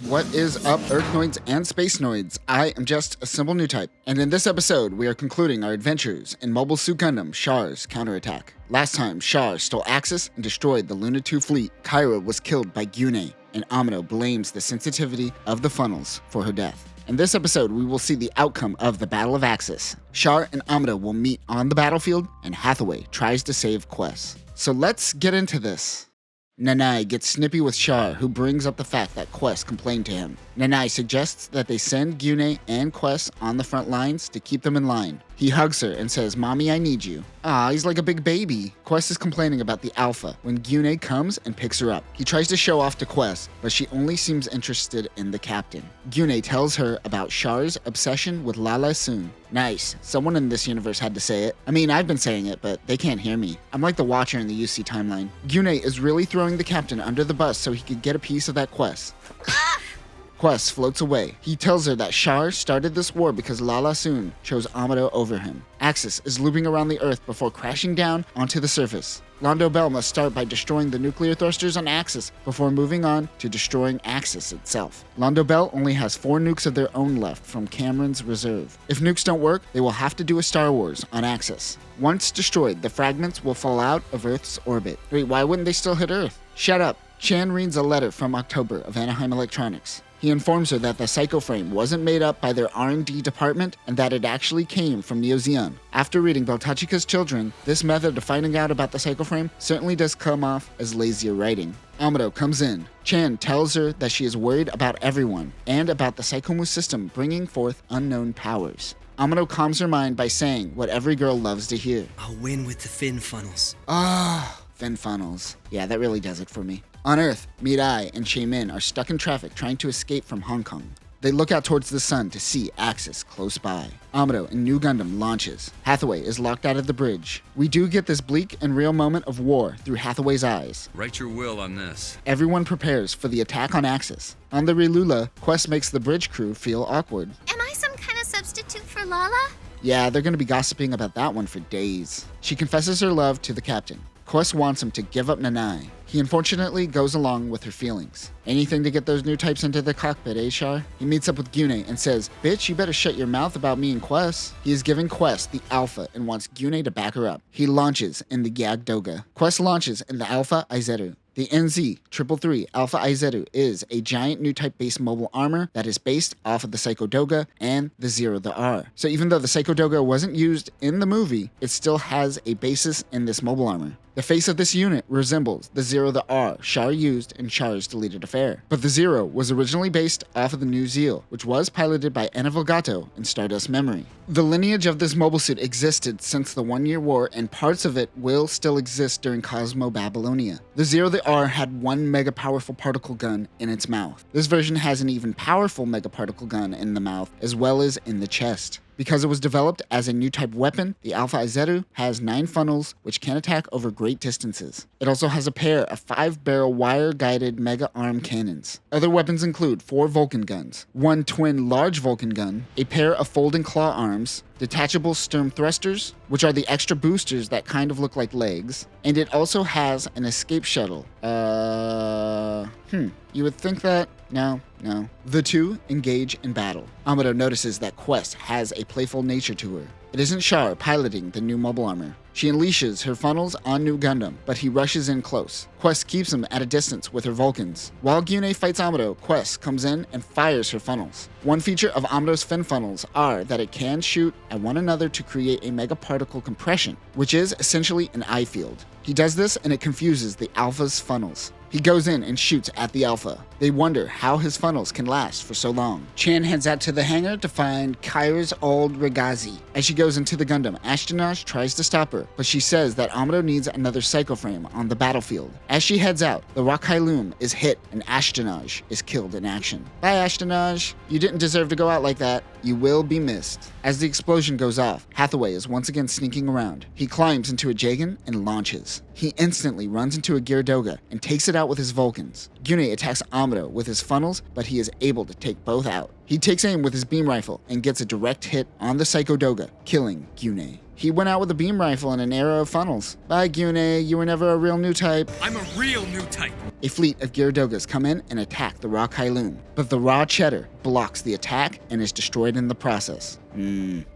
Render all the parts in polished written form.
What is up, Earthnoids and Spacenoids? I am just a simple new type, and in this episode, we are concluding our adventures in Mobile Suit Gundam Char's Counterattack. Last time, Char stole Axis and destroyed the Luna 2 fleet. Kyra was killed by Gyune, and Amuro blames the sensitivity of the funnels for her death. In this episode, we will see the outcome of the Battle of Axis. Char and Amuro will meet on the battlefield, and Hathaway tries to save Quest. So let's get into this. Nanai gets snippy with Char, who brings up the fact that Quest complained to him. Nanai suggests that they send Gyune and Quest on the front lines to keep them in line. He hugs her and says, "Mommy, I need you." Ah, he's like a big baby. Quest is complaining about the Alpha when Gyune comes and picks her up. He tries to show off to Quest, but she only seems interested in the captain. Gyune tells her about Char's obsession with Lala Soon. Nice. Someone in this universe had to say it. I mean, I've been saying it, but they can't hear me. I'm like the Watcher in the UC timeline. Gyune is really throwing the captain under the bus so he could get a piece of that Quest. Quest floats away. He tells her that Char started this war because Lala Soon chose Amuro over him. Axis is looping around the Earth before crashing down onto the surface. Londo Bell must start by destroying the nuclear thrusters on Axis before moving on to destroying Axis itself. Londo Bell only has 4 nukes of their own left from Cameron's reserve. If nukes don't work, they will have to do a Star Wars on Axis. Once destroyed, the fragments will fall out of Earth's orbit. Wait, why wouldn't they still hit Earth? Shut up. Chan reads a letter from October of Anaheim Electronics. He informs her that the Psycho Frame wasn't made up by their R&D department and that it actually came from Neo Zeon. After reading Beltachika's Children, this method of finding out about the Psycho Frame certainly does come off as lazier writing. Amuro comes in. Chan tells her that she is worried about everyone and about the Psychomu system bringing forth unknown powers. Amuro calms her mind by saying what every girl loves to hear. I'll win with the fin funnels. Fin funnels. Yeah, that really does it for me. On Earth, Mirai and Min are stuck in traffic trying to escape from Hong Kong. They look out towards the sun to see Axis close by. Amuro and New Gundam launches. Hathaway is locked out of the bridge. We do get this bleak and real moment of war through Hathaway's eyes. Write your will on this. Everyone prepares for the attack on Axis. On the Relula, Quest makes the bridge crew feel awkward. Am I some kind of substitute for Lala? Yeah, they're gonna be gossiping about that one for days. She confesses her love to the captain. Quest wants him to give up Nanai. He unfortunately goes along with her feelings. Anything to get those new types into the cockpit, eh, Char? He meets up with Gyune and says, "Bitch, you better shut your mouth about me and Quest." He is giving Quest the Alpha and wants Gyune to back her up. He launches in the Yagdoga. Quest launches in the Alpha Izeru. The NZ-333 Alpha Izeru is a giant new type-based mobile armor that is based off of the Psycho Doga and the Zero the R. So even though the Psycho Doga wasn't used in the movie, it still has a basis in this mobile armor. The face of this unit resembles the Zero the R Char used in Char's deleted affair. But the Zero was originally based off of the New Zeal, which was piloted by Anna Volgato in Stardust Memory. The lineage of this mobile suit existed since the 1-year war, and parts of it will still exist during Cosmo Babylonia. The Zero the R had 1 mega powerful particle gun in its mouth. This version has an even powerful mega particle gun in the mouth, as well as in the chest. Because it was developed as a new type weapon, the Alpha Izeru has 9 funnels, which can attack over great distances. It also has a pair of 5-barrel wire-guided mega arm cannons. Other weapons include 4 Vulcan guns, 1 twin large Vulcan gun, a pair of folding claw arms, detachable Sturm thrusters, which are the extra boosters that kind of look like legs, and it also has an escape shuttle. You would think that? No. The two engage in battle. Amuro notices that Quest has a playful nature to her. It isn't Char piloting the new mobile armor. She unleashes her funnels on New Gundam, but he rushes in close. Quest keeps him at a distance with her Vulcans. While Gyune fights Amuro, Quest comes in and fires her funnels. One feature of Amuro's fin funnels are that it can shoot at one another to create a mega particle compression, which is essentially an eye field. He does this and it confuses the Alpha's funnels. He goes in and shoots at the Alpha. They wonder how his funnels can last for so long. Chan heads out to the hangar to find Kyra's old Regazi. As she goes into the Gundam, Ashtonage tries to stop her, but she says that Amuro needs another Psycho Frame on the battlefield. As she heads out, the Rakai Loom is hit and Ashtonage is killed in action. Bye, Ashtonage. You didn't deserve to go out like that. You will be missed. As the explosion goes off, Hathaway is once again sneaking around. He climbs into a Jagan and launches. He instantly runs into a Gyrodoga and takes it out with his Vulcans. Gyune attacks Amuro with his funnels, but he is able to take both out. He takes aim with his beam rifle and gets a direct hit on the Psycho Doga, killing Gyune. He went out with a beam rifle and an arrow of funnels. Bye, Gyune. You were never a real new type. I'm a real new type. A fleet of Gyaradogas come in and attack the raw Kylum, but the raw Cheddar blocks the attack and is destroyed in the process.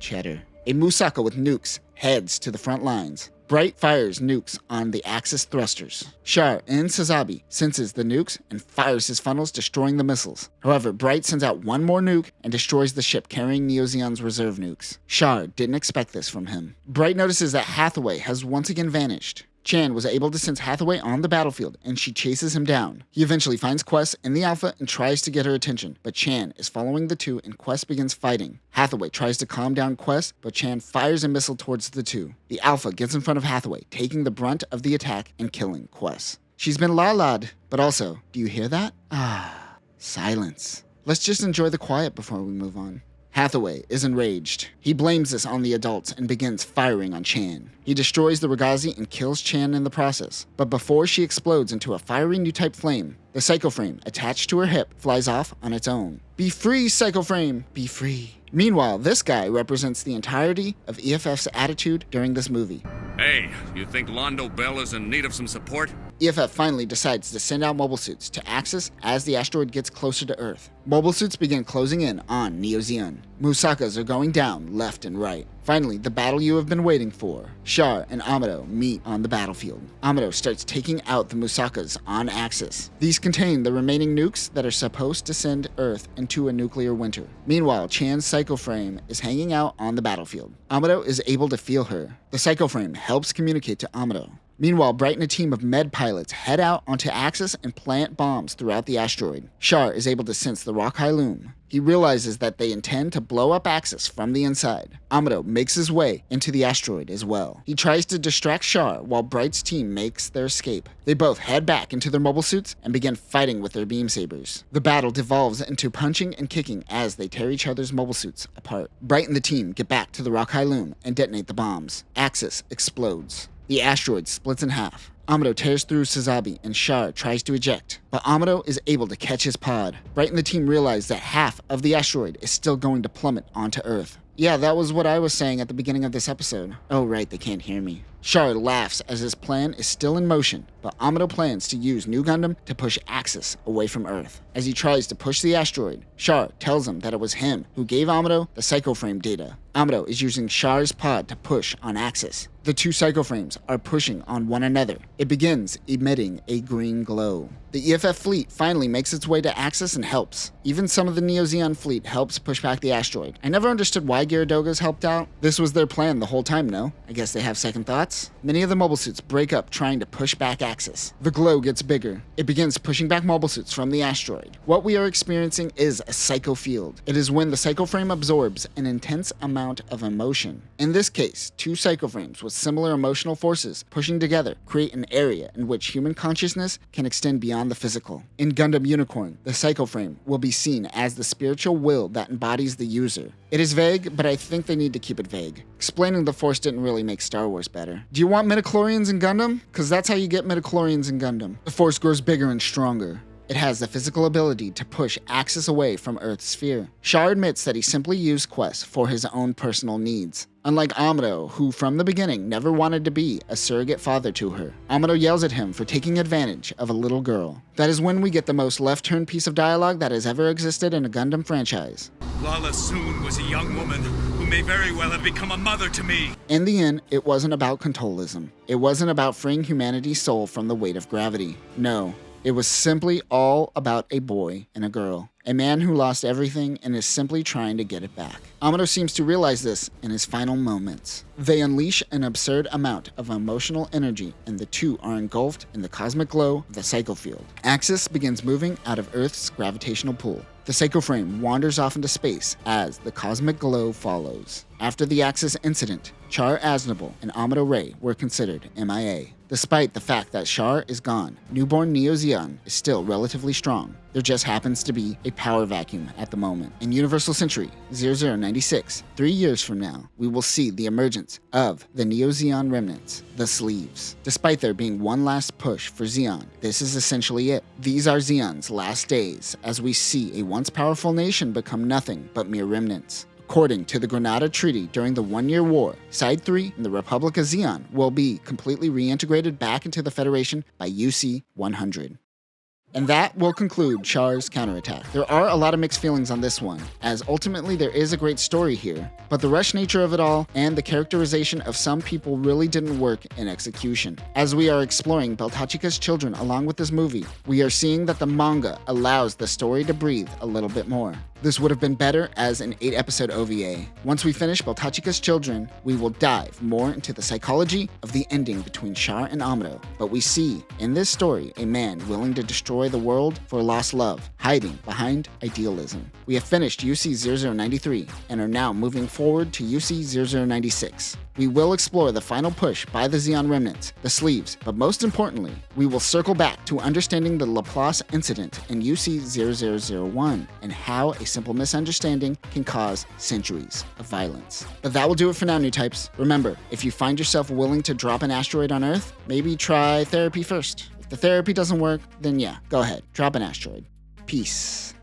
Cheddar. A Musaka with nukes heads to the front lines. Bright fires nukes on the Axis thrusters. Char in Sazabi senses the nukes and fires his funnels, destroying the missiles. However, Bright sends out one more nuke and destroys the ship carrying Neo Zeon's reserve nukes. Char didn't expect this from him. Bright notices that Hathaway has once again vanished. Chan was able to sense Hathaway on the battlefield, and she chases him down. He eventually finds Quest in the Alpha and tries to get her attention, but Chan is following the two and Quest begins fighting. Hathaway tries to calm down Quest, but Chan fires a missile towards the two. The Alpha gets in front of Hathaway, taking the brunt of the attack and killing Quest. She's been la-la'd, but also, do you hear that? Silence. Let's just enjoy the quiet before we move on. Hathaway is enraged. He blames this on the adults and begins firing on Chan. He destroys the Ragazi and kills Chan in the process. But before she explodes into a fiery new type flame, the Psycho Frame attached to her hip flies off on its own. Be free, Psycho Frame! Be free. Meanwhile, this guy represents the entirety of EFF's attitude during this movie. Hey, you think Londo Bell is in need of some support? EFF finally decides to send out mobile suits to Axis as the asteroid gets closer to Earth. Mobile suits begin closing in on Neo Zeon. Musakas are going down left and right. Finally, the battle you have been waiting for. Char and Amuro meet on the battlefield. Amuro starts taking out the Musakas on Axis. These contain the remaining nukes that are supposed to send Earth into a nuclear winter. Meanwhile, Chan's Psycho Frame is hanging out on the battlefield. Amuro is able to feel her. The Psycho Frame helps communicate to Amuro. Meanwhile, Bright and a team of med pilots head out onto Axis and plant bombs throughout the asteroid. Char is able to sense the raw Kylum. He realizes that they intend to blow up Axis from the inside. Amuro makes his way into the asteroid as well. He tries to distract Char while Bright's team makes their escape. They both head back into their mobile suits and begin fighting with their beam sabers. The battle devolves into punching and kicking as they tear each other's mobile suits apart. Bright and the team get back to the raw Kylum and detonate the bombs. Axis explodes. The asteroid splits in half. Amuro tears through Sazabi and Char tries to eject, but Amuro is able to catch his pod. Bright and the team realize that half of the asteroid is still going to plummet onto Earth. Yeah, that was what I was saying at the beginning of this episode. Oh right, they can't hear me. Char laughs as his plan is still in motion, but Amuro plans to use New Gundam to push Axis away from Earth. As he tries to push the asteroid, Char tells him that it was him who gave Amuro the Psycho Frame data. Amuro is using Char's pod to push on Axis. The two Psycho Frames are pushing on one another. It begins emitting a green glow. The EFF fleet finally makes its way to Axis and helps. Even some of the Neo Zeon fleet helps push back the asteroid. I never understood why Gyaradogas helped out. This was their plan the whole time, no? I guess they have second thoughts? Many of the mobile suits break up trying to push back Axis. The glow gets bigger. It begins pushing back mobile suits from the asteroid. What we are experiencing is a psycho field. It is when the Psycho Frame absorbs an intense amount of emotion. In this case, two Psycho Frames with similar emotional forces pushing together create an area in which human consciousness can extend beyond the physical. In Gundam Unicorn, the Psycho Frame will be seen as the spiritual will that embodies the user. It is vague, but I think they need to keep it vague. Explaining the Force didn't really make Star Wars better. Do you want midichlorians in Gundam? Because that's how you get midichlorians in Gundam. The Force grows bigger and stronger. It has the physical ability to push Axis away from Earth's sphere. Char admits that he simply used Quest for his own personal needs. Unlike Amuro, who from the beginning never wanted to be a surrogate father to her. Amuro yells at him for taking advantage of a little girl. That is when we get the most left-turn piece of dialogue that has ever existed in a Gundam franchise. Lala Soon was a young woman who may very well have become a mother to me. In the end, it wasn't about controlism. It wasn't about freeing humanity's soul from the weight of gravity. No. It was simply all about a boy and a girl. A man who lost everything and is simply trying to get it back. Amuro seems to realize this in his final moments. They unleash an absurd amount of emotional energy and the two are engulfed in the cosmic glow of the Psycho Field. Axis begins moving out of Earth's gravitational pull. The Psycho Frame wanders off into space as the cosmic glow follows. After the Axis incident, Char Aznable and Amuro Ray were considered MIA. Despite the fact that Char is gone, newborn Neo Zeon is still relatively strong. There just happens to be a power vacuum at the moment. In Universal Century 0096, 3 years from now, we will see the emergence of the Neo Zeon remnants, the Sleeves. Despite there being one last push for Zeon, this is essentially it. These are Zeon's last days, as we see a once powerful nation become nothing but mere remnants. According to the Granada Treaty during the 1-year war, Side 3 and the Republic of Xeon will be completely reintegrated back into the Federation by UC 100. And that will conclude Char's Counterattack. There are a lot of mixed feelings on this one, as ultimately there is a great story here, but the rush nature of it all and the characterization of some people really didn't work in execution. As we are exploring Beltachika's children along with this movie, we are seeing that the manga allows the story to breathe a little bit more. This would have been better as an 8-episode OVA. Once we finish Beltachika's children, we will dive more into the psychology of the ending between Char and Amuro, but we see in this story a man willing to destroy the world for lost love, hiding behind idealism. We have finished UC 0093 and are now moving forward to UC 0096. We will explore the final push by the Xeon remnants, the sleeves, but most importantly, we will circle back to understanding the Laplace incident in UC 0001 and how a simple misunderstanding can cause centuries of violence. But that will do it for now, new types. Remember, if you find yourself willing to drop an asteroid on Earth, maybe try therapy first. If the therapy doesn't work, then yeah, go ahead, drop an asteroid. Peace.